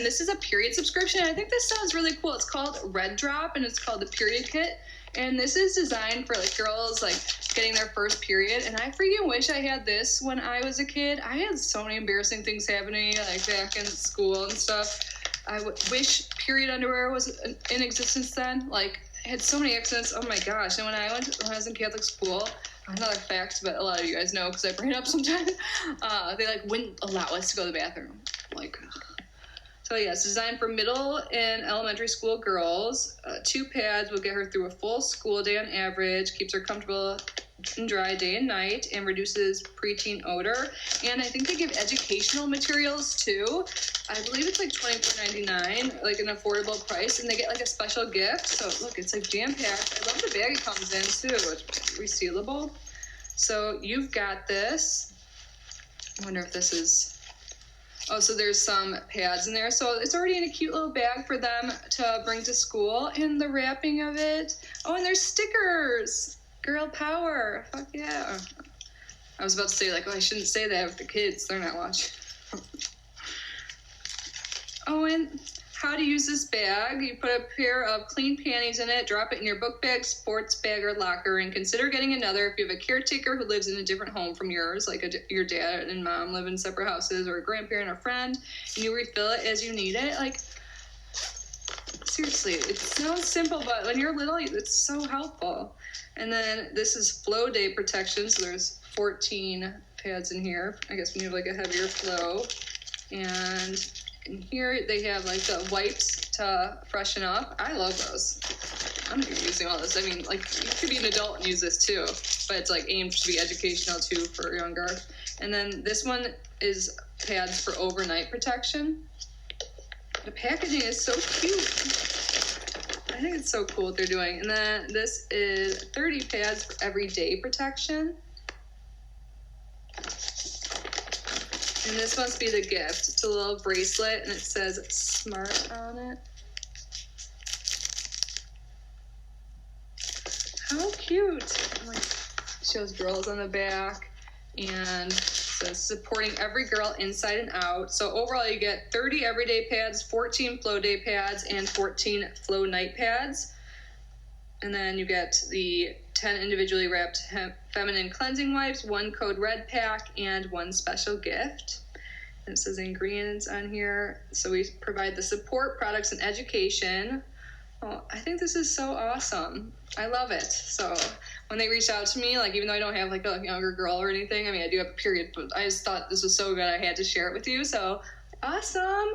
This is a period subscription. I think this sounds really cool. It's called RedDrop, and it's called the Period Kit. And this is designed for like girls like getting their first period. And I freaking wish I had this when I was a kid. I had so many embarrassing things happening like back in school and stuff. I wish period underwear was in existence then. Like, I had so many accidents. Oh my gosh. And when I was in Catholic school, another fact, but a lot of you guys know because I bring it up sometimes, they like wouldn't allow us to go to the bathroom. Like, so yeah, it's designed for middle and elementary school girls. 2 pads will get her through a full school day on average, keeps her comfortable and dry day and night, and reduces preteen odor. And I think they give educational materials too. I believe it's like $24.99, like an affordable price, and they get like a special gift. So look, it's like jam-packed. I love the bag it comes in too. It's resealable. So you've got this. I wonder if this is... Oh, so there's some pads in there. So it's already in a cute little bag for them to bring to school. And the wrapping of it. Oh, and there's stickers. Girl power. Fuck yeah. I was about to say, like, oh, I shouldn't say that with the kids. They're not watching. Oh, and how to use this bag. You put a pair of clean panties in it, drop it in your book bag, sports bag, or locker, and consider getting another if you have a caretaker who lives in a different home from yours, like your dad and mom live in separate houses, or a grandparent or friend, and you refill it as you need it. Like, seriously, it sounds simple, but when you're little, it's so helpful. And then this is flow day protection, so there's 14 pads in here. I guess when you have like a heavier flow. And in here they have like the wipes to freshen up. I love those. I'm gonna be using all this. I mean, like, you could be an adult and use this too, but it's like aimed to be educational too for younger. And then this one is pads for overnight protection. The packaging is so cute. I think it's so cool what they're doing. And then this is 30 pads for everyday protection. And this must be the gift. It's a little bracelet, and it says SMART on it. How cute. Like, shows girls on the back, and says supporting every girl inside and out. So overall, you get 30 everyday pads, 14 flow day pads, and 14 flow night pads. And then you get the 10 individually wrapped feminine cleansing wipes, 1 code red pack, and 1 special gift. And it says ingredients on here. So we provide the support, products, and education. Well, I think this is so awesome. I love it. So when they reached out to me, like, even though I don't have like a younger girl or anything, I mean, I do have a period, but I just thought this was so good I had to share it with you. So awesome.